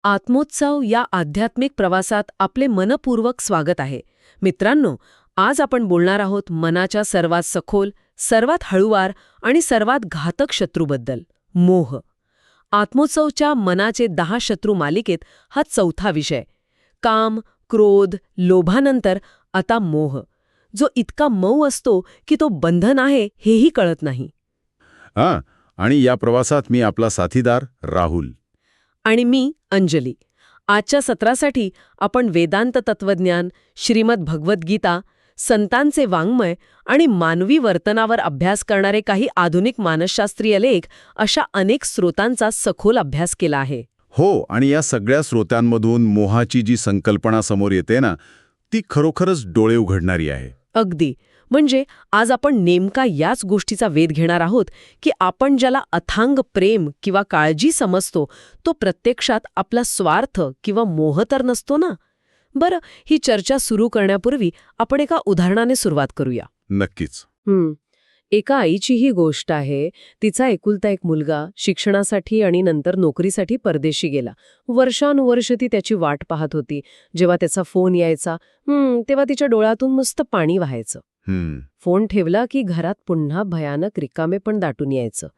आत्मोत्सव या आध्यात्मिक प्रवासात आपले मनपूर्वक स्वागत आहे. मित्रांनो, आज आपण बोलणार आहोत मनाच्या सर्वात सखोल, सर्वात हळूवार आणि सर्वात घातक शत्रूबद्दल, मोह. आत्मोत्सवच्या मनाचे 10 शत्रू मालिकेत हा चौथा विषय. काम, क्रोध, लोभानंतर आता मोह, जो इतका मऊ असतो की तो बंधन आहे हेही कळत नाही. आणि या प्रवासात मी आपला साथीदार राहुल. आणि मी अंजली. आजच्या सत्रासाठी आपण वेदांत तत्वज्ञान, श्रीमद भगवद्गीता, संतांचे वाङ्मय आणि मानवी वर्तनावर अभ्यास करणारे काही आधुनिक मानसशास्त्रीय लेख अशा अनेक स्रोतांचा सखोल अभ्यास केला आहे. हो, आणि या सगळ्या स्रोतांमधून मोहाची जी संकल्पना समोर येते ना, ती खरोखरच डोळे उघडणारी आहे. अगदी. म्हणजे आज आपण नेमका याच गोष्टीचा वेध घेणार आहोत की आपण ज्याला अथांग प्रेम किंवा काळजी समजतो तो प्रत्यक्षात आपला स्वार्थ किंवा मोह तर नसतो ना. बरं, ही चर्चा सुरू करण्यापूर्वी आपण एका उदाहरणाने सुरुवात करूया. नक्कीच. एका आईची ही गोष्ट आहे. तिचा एकुलता एक मुलगा शिक्षणासाठी आणि नंतर नोकरीसाठी परदेशी गेला. वर्षानुवर्ष ती त्याची वाट पाहत होती. जेव्हा त्याचा फोन यायचा तेव्हा तिच्या डोळ्यातून नुसतं पाणी वाहायचं. फोन ठेवला की घरात पुन्हा भयानक रिकामेपण दाटून यायचं.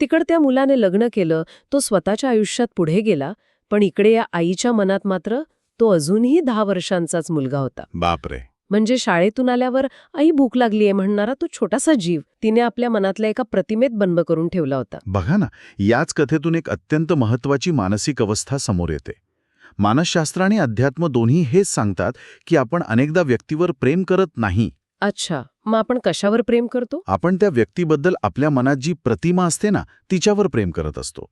तिकडे त्या मुलाने लग्न केलं, तो स्वतःच्या आयुष्यात पुढे गेला, पण इकडे या आईच्या मनात मात्र तो अजूनही 10 वर्षांचाच मुलगा होता. बापरे. म्हणजे शाळेतून आल्यावर आई भूक लागलीये म्हणणारा तो छोटासा जीव तिने आपल्या मनातल्या एका प्रतिमेत बंद करून ठेवला होता. बघा ना, याच कथेतून एक अत्यंत महत्वाची मानसिक अवस्था समोर येते. मानसशास्त्र आणि अध्यात्म दोन्ही हेच सांगतात की आपण अनेकदा व्यक्तीवर प्रेम करत नाही. अच्छा, मग आपण कशावर प्रेम करतो? आपण त्या व्यक्तीबद्दल आपल्या मनात जी प्रतिमा असते ना, तिच्यावर प्रेम करत असतो.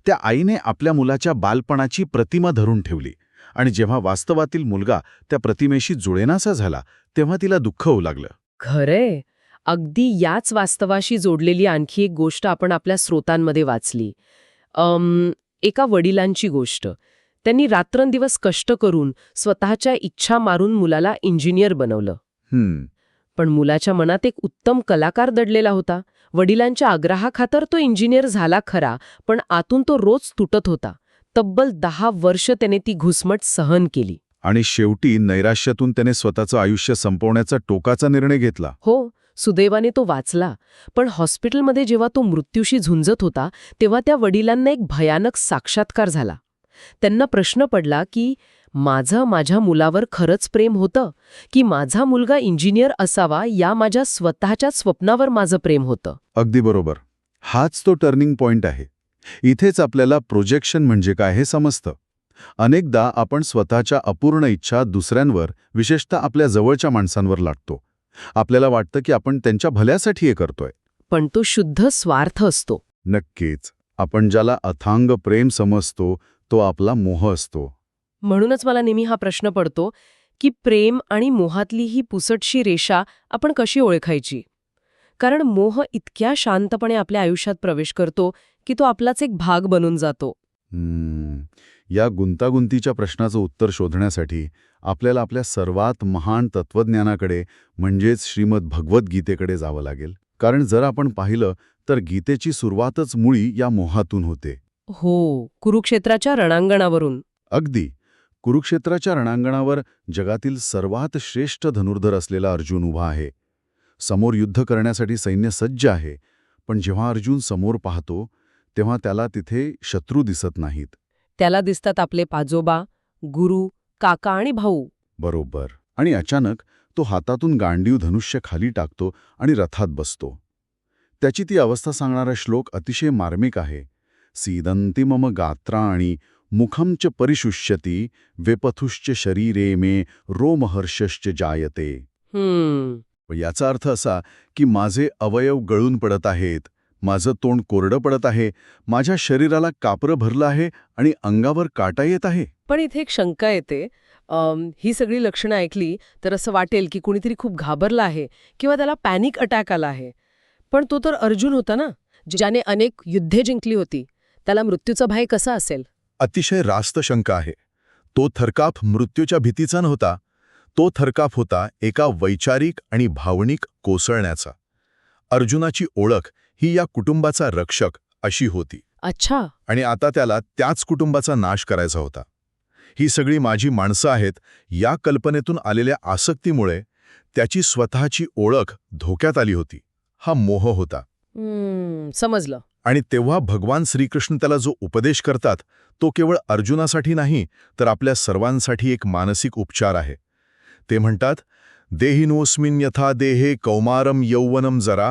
त्या आईने आपल्या मुलाच्या बालपणाची प्रतिमा धरून ठेवली, आणि जेव्हा वास्तवातील मुलगा त्या प्रतिमेशी जुळेनासा झाला तेव्हा तिला दुःख होऊ लागलं. खरंय. अगदी याच वास्तवाशी जोडलेली आणखी एक गोष्ट आपण आपल्या स्रोतांमध्ये वाचली. एका वडिलांची गोष्ट. त्यांनी रात्रंदिवस कष्ट करून स्वतःच्या इच्छा मारून मुलाला इंजिनियर बनवलं. पण मुलाच्या मनात एक उत्तम कलाकार दडलेला होता. वडिलांच्या आग्रहाखातर तो इंजिनियर झाला खरा, पण आतून तो रोज तुटत होता. तब्बल 10 वर्ष त्याने ती घुसमट सहन केली. आणि शेवटी नैराश्यातून त्याने स्वतःचं आयुष्य संपवण्याचा टोकाचा निर्णय घेतला. हो, सुदैवाने तो वाचला. पण हॉस्पिटलमध्ये जेव्हा तो मृत्यूशी झुंजत होता तेव्हा त्या वडिलांना एक भयानक साक्षात्कार झाला. त्यांना प्रश्न पडला की माझ्या मुलावर खरंच प्रेम होतं की माझा मुलगा इंजिनियर असावा या माझ्या स्वतःच्या स्वप्नावर माझं प्रेम होतं. अगदी बरोबर. हाच तो टर्निंग पॉइंट आहे. इथेच आपल्याला प्रोजेक्शन म्हणजे काय हे समजतं. अनेकदा आपण स्वतःच्या अपूर्ण इच्छा दुसऱ्यांवर, विशेषतः आपल्या जवळच्या माणसांवर लादतो. आपल्याला वाटतं की आपण त्यांच्या भल्यासाठी हे करतोय. पण तो शुद्ध स्वार्थ असतो. नक्कीच. आपण ज्याला अथांग प्रेम समजतो तो आपला मोह असतो. म्हणूनच मला नेहमी हा प्रश्न पडतो की प्रेम आणि मोहातली ही पुसटशी रेषा आपण कशी ओळखायची. कारण मोह इतक्या शांतपणे आपल्या आयुष्यात प्रवेश करतो की तो आपलाच एक भाग बनून जातो. या गुंतागुंतीच्या प्रश्नाचं उत्तर शोधण्यासाठी आपल्याला आपल्या सर्वात महान तत्वज्ञानाकडे म्हणजेच श्रीमद भगवद्गीतेकडे जावं लागेल. कारण जर आपण पाहिलं तर गीतेची सुरुवातच मुळी या मोहातून होते. हो, कुरुक्षेत्राच्या रणांगणावरून. अगदी. कुरुक्षेत्राच्या रणांगणावर जगातील सर्वात श्रेष्ठ धनुर्धर असलेला अर्जुन उभा आहे. समोर युद्ध करण्यासाठी सैन्य सज्ज आहे. पण जेव्हा अर्जुन समोर पाहतो तेव्हा त्याला तिथे शत्रू दिसत नाहीत. त्याला दिसतात आपले पाजोबा, गुरु, काका आणि भाऊ. बरोबर. आणि अचानक तो हातातून गांडीव धनुष्य खाली टाकतो आणि रथात बसतो. त्याची ती अवस्था सांगणारा श्लोक अतिशय मार्मिक आहे. सीदंती मम गात्राणि मुखम च परिशुष्यति वेपथुश्च शरीरे मे रोमहर्षश्च जायते. याचा अर्थ असा की माझे अवयव गळून पडत आहेत, माझं तोंड कोरडं पडत आहे, माझ्या शरीराला कापरं भरलं आहे आणि अंगावर काटा येत आहे. पण इथे एक शंका येते. ही सगळी लक्षणं ऐकली तर असं वाटेल की कुणीतरी खूप घाबरला आहे किंवा त्याला पॅनिक अटॅक आला आहे. पण तो तर अर्जुन होता ना, ज्याने अनेक युद्धे जिंकली होती. त्याला मृत्यूचा भय कसा असेल? अतिशय रास्त शंका आहे. तो थरकाप मृत्यूच्या भीतीचा नव्हता. तो थरकाप होता एका वैचारिक आणि भावनिक कोसळण्याचा. अर्जुनाची ओळख ही या कुटुंबाचा रक्षक अशी होती. अच्छा. आणि आता त्याला त्याच कुटुंबाचा नाश करायचा होता. ही सगळी माझी माणसं आहेत या कल्पनेतून आलेल्या आसक्तीमुळे त्याची स्वतःची ओळख धोक्यात आली होती. हा मोह होता. समजलं. आणि तेव्हा भगवान श्रीकृष्ण त्याला जो उपदेश करतात तो केवळ अर्जुनासाठी नाही तर आपल्या सर्वांसाठी एक मानसिक उपचार आहे. ते म्हणतात, देहिनोऽस्मिन् यथा देहे कौमारम यौवनम जरा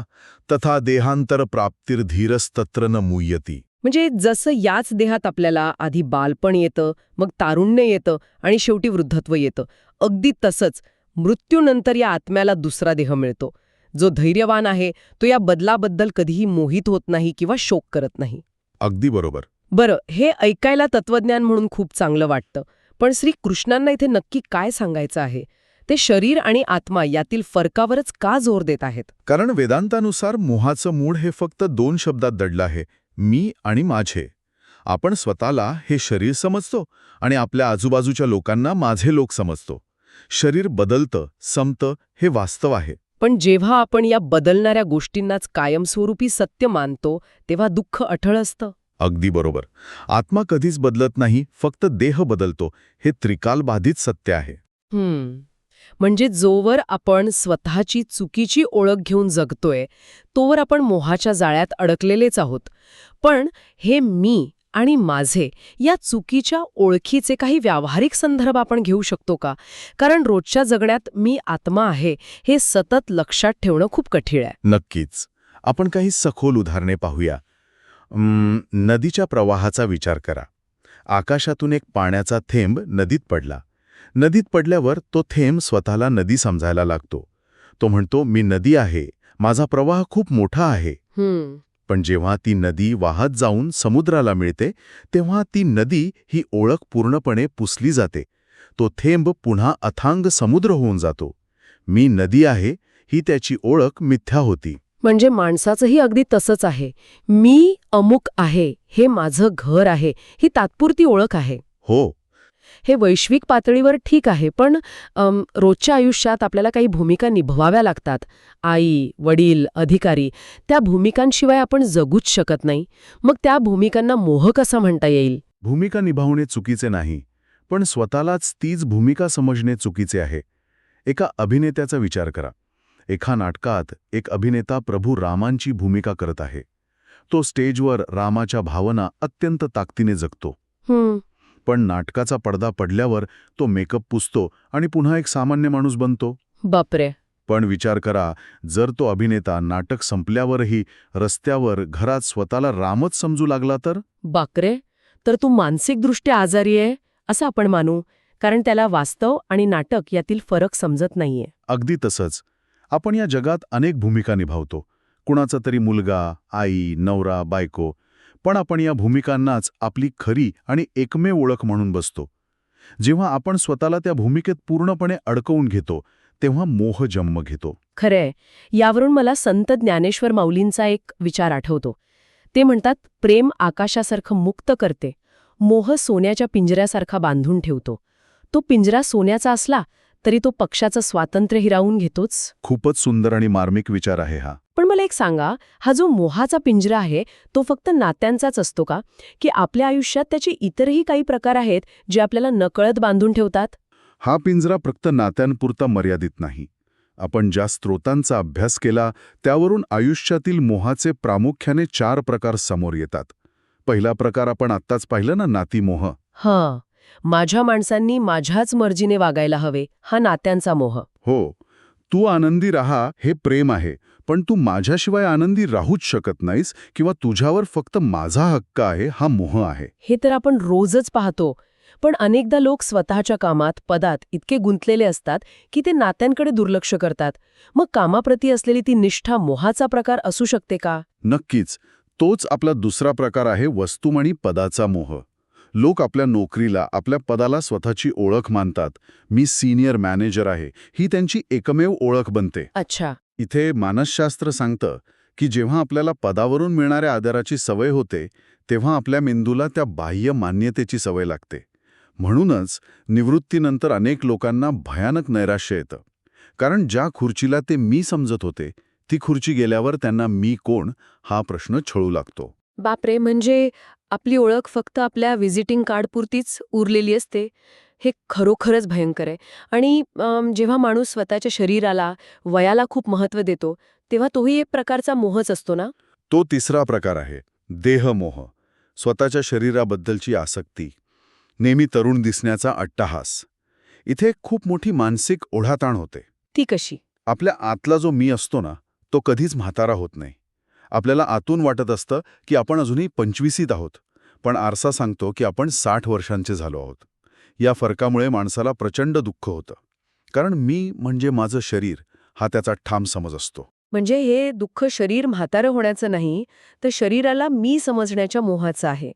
तथा देहांतर प्राप्तिर्धीरस्तत्र न मुह्यति. म्हणजे जसं याच देहात आपल्याला आधी बालपण येतं, मग तारुण्य येतं आणि शेवटी वृद्धत्व येतं, अगदी तसंच मृत्यूनंतर या आत्म्याला दुसरा देह मिळतो. जो धैर्यवान आहे तो या बदलाबद्दल कधीही मोहित होत नाही किंवा शोक करत नाही. अगदी बरोबर. बरं, हे ऐकायला तत्वज्ञान म्हणून खूप चांगलं वाटतं. पण श्रीकृष्णांना इथे नक्की काय सांगायचं आहे? ते शरीर आणि आत्मा यातील फरकावरच का जोर देत आहेत? कारण वेदांतानुसार मोहाचं मूळ हे फक्त 2 शब्दात दडलं आहे, मी आणि माझे. आपण स्वतःला हे शरीर समजतो आणि आपल्या आजूबाजूच्या लोकांना माझे लोक समजतो. शरीर बदलतं, संपतं, हे वास्तव आहे. पण जेव्हा आपण या बदलणाऱ्या गोष्टींनाच कायमस्वरूपी सत्य मानतो तेव्हा दुःख अठळ असतं. अगदी बरोबर. आत्मा कधीच बदलत नाही, फक्त देह बदलतो. हे त्रिकालबाधित सत्य आहे. म्हणजे जोवर आपण स्वतःची चुकीची ओळख घेऊन जगतोय तोवर आपण मोहाच्या जाळ्यात अडकलेलेच आहोत. पण हे मी आणि माझे या चुकीच्या ओळखीचे काही व्यावहारिक संदर्भ आपण घेऊ शकतो का? कारण रोजच्या जगण्यात मी आत्मा आहे हे सतत लक्षात ठेवणं खूप कठीण आहे. नक्कीच. आपण काही सखोल उदाहरणे पाहूया. नदीच्या प्रवाहाचा विचार करा. आकाशातून एक पाण्याचा थेंब नदीत पडला. नदीत पडल्यावर तो थेंब स्वतःला नदी समजायला लागतो. तो म्हणतो, मी नदी आहे, माझा प्रवाह खूप मोठा आहे. पण जेव्हा ती नदी वाहत जाऊन समुद्राला मिळते तेव्हा ती नदी ही ओळख पूर्णपणे पुसली जाते. तो थेंब पुन्हा अथांग समुद्र होऊन जातो. मी नदी आहे ही त्याची ओळख मिथ्या होती. म्हणजे माणसाचंही अगदी तसंच आहे. मी अमुक आहे, हे माझं घर आहे, ही तात्पुरती ओळख आहे. हो. हे वैश्विक पातळीवर ठीक आहे, पण रोजच्या आयुष्यात आपल्याला काही भूमिका निभवाव्या लागतात. आई, वडील, अधिकारी, त्या भूमिकांशिवाय आपण जगूच शकत नाही. मग त्या भूमिकांना मोह कसा म्हणता येईल? भूमिका निभावणे चुकीचे नाही, पण स्वतःलाच तीच भूमिका समजणे चुकीचे आहे. एका अभिनेत्याचा विचार करा. एका नाटकात एक अभिनेता प्रभू रामांची भूमिका करत आहे. तो स्टेजवर रामाच्या भावना अत्यंत ताकदीने जगतो. पण नाटकाचा पडदा पडल्यावर तो मेकअप पुसतो आणि पुन्हा एक सामान्य माणूस बनतो. बापरे. पण विचार करा, जर तो अभिनेता नाटक संपल्यावरही रस्त्यावर, घरात स्वतःला रामच समजू लागला तर? बापरे. तर तू मानसिकदृष्ट्या आजारी आहे असं आपण मानू, कारण त्याला वास्तव आणि नाटक यातील फरक समजत नाहीये. अगदी तसंच. आपण या जगात अनेक भूमिका निभावतो. कुणाचा तरी मुलगा, आई, नवरा, बायको. पण आपण या भूमिकांनाच आपली खरी आणि एकमेव ओळख म्हणून बसतो. जेव्हा आपण स्वतःला त्या भूमिकेत पूर्णपणे अडकवून घेतो तेव्हा मोह जन्म घेतो. खरंय. यावरून मला संत ज्ञानेश्वर माऊलींचा एक विचार आठवतो. ते म्हणतात, प्रेम आकाशासारखं मुक्त करते, मोह सोन्याच्या पिंजऱ्यासारखा बांधून ठेवतो. तो पिंजरा सोन्याचा असला तरी तो पक्षाचं स्वातंत्र्य हिरावून घेतोच. खूपच सुंदर आणि मार्मिक विचार आहे हा. पण मला एक सांगा, हा जो मोहाचा पिंजरा आहे तो फक्त नात्यांचाच असतो का, की आपल्या आयुष्यात त्याचे इतरही काही प्रकार आहेत जे आपल्याला नकळत बांधून ठेवतात? हा पिंजरा फक्त नात्यांपुरता मर्यादित नाही. आपण ज्या स्रोतांचा अभ्यास केला त्यावरून आयुष्यातील मोहाचे प्रामुख्याने 4 प्रकार समोर येतात. पहिला प्रकार आपण आत्ताच पाहिलं ना, नातीमोह. हां, माझ्या माणसांनी माझ्याच मर्जीने वागायला हवे, हा नात्यांचा मोह. हो. तू आनंदी राहा हे प्रेम आहे, पण तू माझ्याशिवाय आनंदी राहूच शकत नाहीस किंवा तुझ्यावर फक्त माझा हक्क आहे, हा मोह आहे. हे तर आपण रोजच पाहतो. पण अनेकदा लोक स्वतःच्या कामात, पदात इतके गुंतलेले असतात की ते नात्यांकडे दुर्लक्ष करतात. मग कामाप्रती असलेली ती निष्ठा मोहाचा प्रकार असू शकते का? नक्कीच. तोच आपला दुसरा प्रकार आहे वस्तू आणि पदाचा मोह. लोक आपल्या नोकरीला, आपल्या पदाला स्वतःची ओळख मानतात. मी सीनियर मॅनेजर आहे, ही त्यांची एकमेव ओळख बनते. अच्छा. इथे मानसशास्त्र सांगतं की जेव्हा आपल्याला पदावरून मिळणाऱ्या आदराची सवय होते तेव्हा आपल्या मेंदूला त्या बाह्य मान्यतेची सवय लागते. म्हणूनच निवृत्तीनंतर अनेक लोकांना भयानक नैराश्य येतं. कारण ज्या खुर्चीला ते मी समजत होते ती खुर्ची गेल्यावर त्यांना मी कोण हा प्रश्न छळू लागतो. बापरे, म्हणजे आपली ओळख फक्त आपल्या व्हिजिटिंग कार्डपुरतीच उरलेली असते. हे खरोखरच भयंकर आहे. आणि जेव्हा माणूस स्वतःच्या शरीराला, वयाला खूप महत्त्व देतो, तेव्हा तोही एक प्रकारचा मोहच असतो ना? तो तिसरा प्रकार आहे, देहमोह. स्वतःच्या शरीराबद्दलची आसक्ती, नेहमी तरुण दिसण्याचा अट्टहास. इथे खूप मोठी मानसिक ओढाताण होते. ती कशी? आपल्या आतला जो मी असतो ना, तो कधीच म्हातारा होत नाही. आपल्याला आतून वाटत असतं की आपण अजूनही 25शीत आहोत, पण आरसा सांगतो की आपण 60 वर्षांचे झालो आहोत. या फरकामुळे माणसाला प्रचंड दुःख होतं. कारण मी म्हणजे माझं शरीर हा त्याचा ठाम समज असतो. म्हणजे हे दुःख शरीर म्हातारं होण्याचं नाही, तर शरीराला मी समजण्याच्या मोहाचं आहे.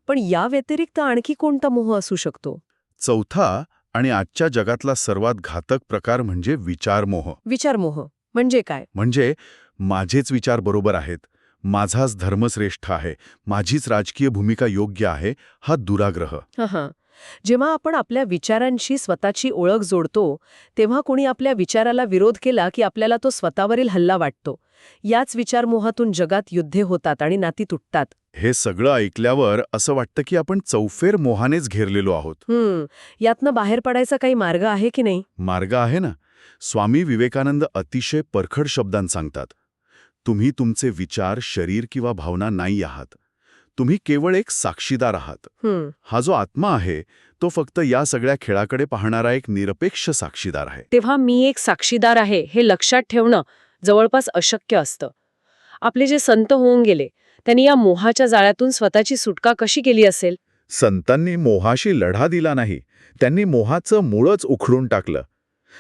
पण या व्यतिरिक्त आणखी कोणता मोह असू शकतो? चौथा आणि आजच्या जगातला सर्वात घातक प्रकार म्हणजे विचारमोह. विचारमोह म्हणजे काय? म्हणजे माझेच विचार बरोबर आहेत, माझाच धर्म श्रेष्ठ आहे, माझीच राजकीय भूमिका योग्य आहे, हा दुराग्रह. हां. जेव्हा आपण आपल्या विचारांशी स्वतःची ओळख जोडतो, तेव्हा कोणी आपल्या विचाराला विरोध केला की आपल्याला तो स्वतःवरील हल्ला वाटतो. याच विचारमोहातून जगात युद्धे होतात आणि नाती तुटतात. हे सगळं ऐकल्यावर असं वाटतं की आपण चौफेर मोहानेच घेरलेलो आहोत. यातनं बाहेर पडायचा काही मार्ग आहे की नाही? मार्ग आहे ना. स्वामी विवेकानंद अतिशय परखड शब्दांत सांगतात, तुम्ही तुमचे विचार, शरीर किंवा भावना नाही आहात. तुम्ही केवळ एक साक्षीदार आहात. हा जो आत्मा आहे तो फक्त या सगळ्या खेळाकडे पाहणारा एक निरपेक्ष साक्षीदार आहे. तेव्हा मी एक साक्षीदार आहे हे लक्षात ठेवणं जवळपास अशक्य असतं. आपले जे संत होऊन गेले, त्यांनी या मोहाच्या जाळ्यातून स्वतःची सुटका कशी केली असेल? संतांनी मोहाशी लढा दिला नाही, त्यांनी मोहाचं मूळच उखडून टाकलं.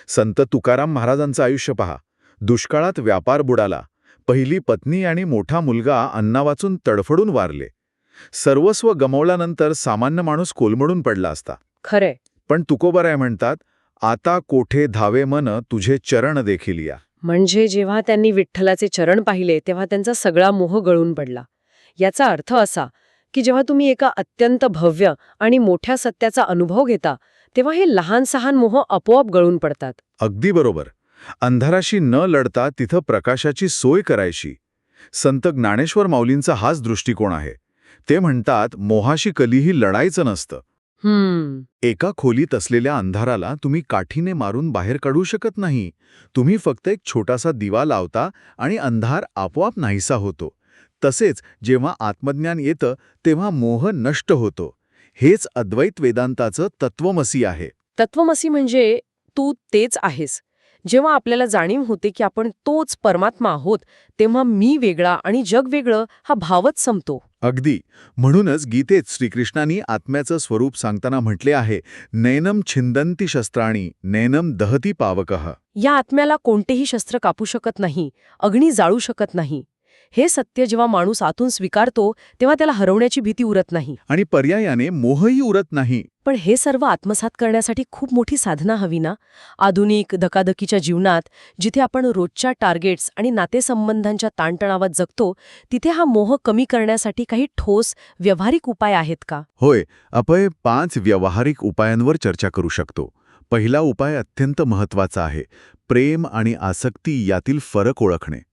संत तुकाराम महाराजांचं आयुष्य पहा. दुष्काळात व्यापार बुडाला, पहिली पत्नी आणि मोठा मुलगा अन्नावाचून तडफडून वारले. सर्वस्व गमावल्यानंतर सामान्य माणूस कोलमडून पडला असता. खरंय. पण तुकोबराय म्हणतात, आता कोठे धावे मन तुझे चरण देखील या. म्हणजे जेव्हा त्यांनी विठ्ठलाचे चरण पाहिले तेव्हा त्यांचा सगळा मोह गळून पडला. याचा अर्थ असा की जेव्हा तुम्ही एका अत्यंत भव्य आणि मोठ्या सत्याचा अनुभव घेता, तेव्हा हे लहान सहान मोह आपोआप गळून पडतात. अगदी बरोबर. अंधाराशी न लढता तिथं प्रकाशाची सोय करायची. संत ज्ञानेश्वर माऊलींचा हाच दृष्टिकोन आहे. ते म्हणतात, मोहाशी कधीही लढायचं नसतं. एका खोलीत असलेल्या अंधाराला तुम्ही काठीने मारून बाहेर काढू शकत नाही. तुम्ही फक्त एक छोटासा दिवा लावता आणि अंधार आपोआप नाहीसा होतो. तसेच जेव्हा आत्मज्ञान येतं तेव्हा मोह नष्ट होतो. हेच अद्वैत वेदांताचं तत्वमसी आहे. तत्वमसी म्हणजे तू तेच आहेस. जेव्हा आपल्याला जाणीव होते की आपण तोच परमात्मा आहोत, तेव्हा मी वेगळा आणि जग वेगळं हा भावच संपतो. अगदी. म्हणूनच गीतेत श्रीकृष्णांनी आत्म्याचं स्वरूप सांगताना म्हटले आहे, नैनम छिंदन्ति शस्त्राणी नैनम दहती पावकः. या आत्म्याला कोणतेही शस्त्र कापू शकत नाही, अग्नी जाळू शकत नाही. हे सत्य जेव्हा माणूस आतून स्वीकारतो तेव्हा त्याला हरवण्याची भीती उरत नाही. आणि पर्यायाने मोहही उरत नाही. पण हे सर्व आत्मसात करण्यासाठी खूप मोठी साधना हवी ना? आधुनिक धकाधकीच्या जीवनात जिथे आपण रोजच्या टार्गेट्स आणि नातेसंबंधांच्या ताणतणावात जगतो, तिथे हा मोह कमी करण्यासाठी काही ठोस, व्यावहारिक उपाय आहेत का? होय, आपण 5 व्यावहारिक उपायांवर चर्चा करू शकतो. पहिला उपाय अत्यंत महत्त्वाचा आहे. प्रेम आणि आसक्ती यातील फरक ओळखणे.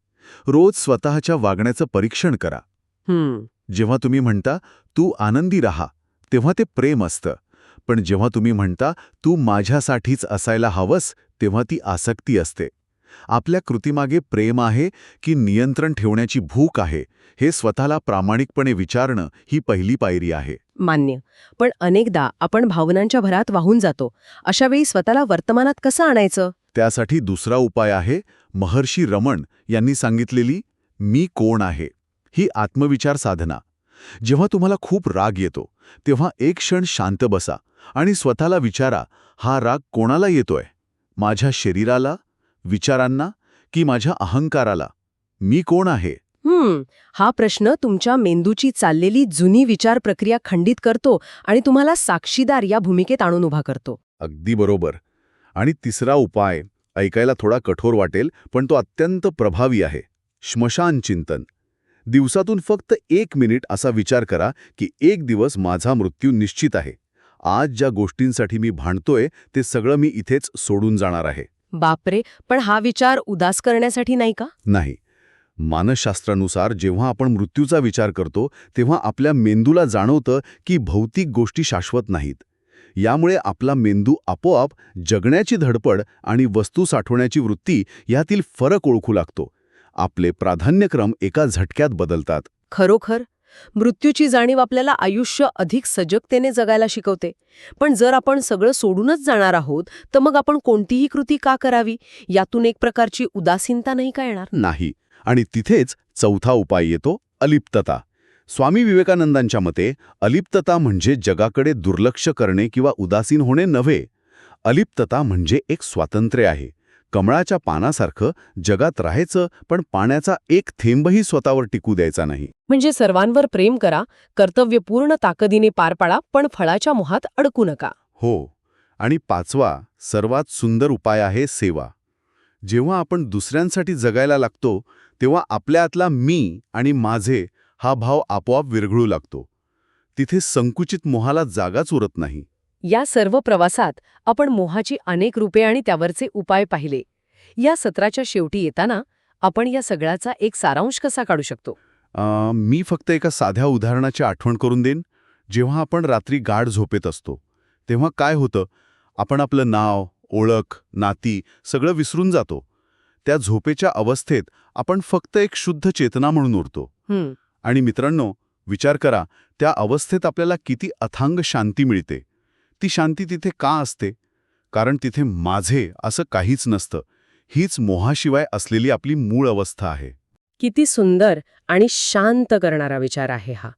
रोज स्वतःच्या वागण्याचं परीक्षण करा. जेव्हा तुम्ही म्हणता, तू आनंदी राहा, तेव्हा ते प्रेम असतं. पण जेव्हा तुम्ही म्हणता, तू माझ्यासाठीच असायला हवंस, तेव्हा ती आसक्ती असते. आपल्या कृतीमागे प्रेम आहे की नियंत्रण ठेवण्याची भूक आहे, हे स्वतःला प्रामाणिकपणे विचारणं ही पहिली पायरी आहे. मान्य. पण अनेकदा आपण भावनांच्या भरात वाहून जातो. अशावेळी स्वतःला वर्तमानात कसं आणायचं? त्यासाठी दुसरा उपाय आहे महर्षी रमण यांनी सांगितलेली मी कोण आहे ही आत्मविचार साधना. जेव्हा तुम्हाला खूप राग येतो तेव्हा एक क्षण शांत बसा आणि स्वतःला विचारा, हा राग कोणाला येतोय? माझ्या शरीराला, विचारांना की माझ्या अहंकाराला? मी कोण आहे? हा प्रश्न तुमच्या मेंदूची चाललेली जुनी विचार प्रक्रिया खंडित करतो आणि तुम्हाला साक्षीदार या भूमिकेत आणून उभा करतो. अगदी बरोबर. आणि तिसरा उपाय ऐकायला थोडा कठोर वाटेल, पण तो अत्यंत प्रभावी आहे. श्मशान चिंतन. दिवसातून फक्त 1 मिनिट असा विचार करा की एक दिवस माझा मृत्यू निश्चित आहे. आज ज्या गोष्टींसाठी मी भांडतोय ते सगळं मी इथेच सोडून जाणार आहे. बापरे, पण हा विचार उदास करण्यासाठी नाही का? नाही. मानसशास्त्रानुसार जेव्हा आपण मृत्यूचा विचार करतो तेव्हा आपल्या मेंदूला जाणवतं की भौतिक गोष्टी शाश्वत नाहीत. यामुळे आपला मेंदू आपोआप जगण्याची धडपड आणि वस्तू साठवण्याची वृत्ती यातील फरक ओळखू लागतो. आपले प्राधान्यक्रम एका झटक्यात बदलतात. खरोखर मृत्यूची जाणीव आपल्याला आयुष्य अधिक सजगतेने जगायला शिकवते. पण जर आपण सगळं सोडूनच जाणार आहोत तर मग आपण कोणतीही कृती का करावी? यातून एक प्रकारची उदासीनता नाही का येणार? नाही. आणि तिथेच चौथा उपाय येतो, अलिप्तता. स्वामी विवेकानंदांच्या मते अलिप्तता म्हणजे जगाकडे दुर्लक्ष करणे किंवा उदासीन होणे नव्हे. अलिप्तता म्हणजे एक स्वातंत्र्य आहे. कमळाच्या पानासारखं जगात राहायचं, पण पाण्याचा एक थेंबही स्वतःवर टिकू द्यायचा नाही. म्हणजे सर्वांवर प्रेम करा, कर्तव्य पूर्ण ताकदीने पार पाडा, पण फळाच्या मोहात अडकू नका. हो. आणि पाचवा, सर्वात सुंदर उपाय आहे सेवा. जेव्हा आपण दुसऱ्यांसाठी जगायला लागतो तेव्हा आपल्यातला मी आणि माझे हा भाव आपोआप विरघळू लागतो. तिथे संकुचित मोहाला जागाच उरत नाही. या सर्व प्रवासात आपण मोहाची अनेक रूपे आणि त्यावरचे उपाय पाहिले. या सत्राच्या शेवटी येताना आपण या सगळ्याचा एक सारांश कसा काढू शकतो? मी फक्त एका साध्या उदाहरणाची आठवण करून देईन. जेव्हा आपण रात्री गाढ झोपेत असतो तेव्हा काय होतं, आपण आपलं नाव, ओळख, नाती सगळं विसरून जातो. त्या झोपेच्या अवस्थेत आपण फक्त एक शुद्ध चेतना म्हणून उरतो. आणि मित्रांनो, विचार करा, त्या अवस्थेत आपल्याला किती अथांग शांती मिळते. ती शांती तिथे का असते? कारण तिथे माझे असं काहीच नसतं. हीच मोहाशिवाय असलेली आपली मूळ अवस्था आहे. किती सुंदर आणि शांत करणारा विचार आहे हा.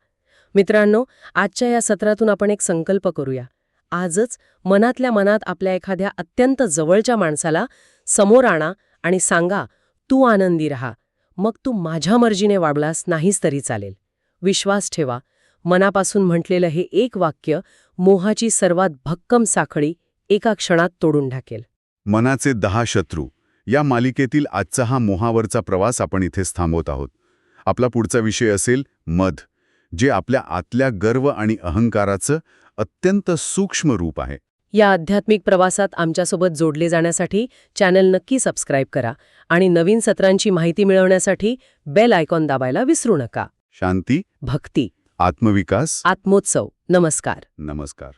मित्रांनो, आजच्या या सत्रातून आपण एक संकल्प करूया. आजच मनातल्या मनात आपल्या एखाद्या अत्यंत जवळच्या माणसाला समोर आणा आणि सांगा, तू आनंदी राहा, मग तू माझ्या मर्जीने वागलास नाहीच तरी चालेल. विश्वास ठेवा, मनापासून म्हटलेलं हे एक वाक्य मोहाची सर्वात भक्कम साखळी एका क्षणात तोडून टाकेल. मनाचे 10 शत्रू या मालिकेतील आजचा हा मोहावरचा प्रवास आपण इथेच थांबवत आहोत. आपला पुढचा विषय असेल मध, जे आपल्या आतल्या गर्व आणि अहंकाराचं अत्यंत सूक्ष्म रूप आहे. या आध्यात्मिक प्रवासात आमच्यासोबत जोडले जाण्यासाठी चॅनल नक्की सबस्क्राईब करा आणि नवीन सत्रांची माहिती मिळवण्यासाठी बेल आयकॉन दाबायला विसरू नका. शांती, भक्ती, आत्मविकास, आत्मोत्सव. नमस्कार. नमस्कार.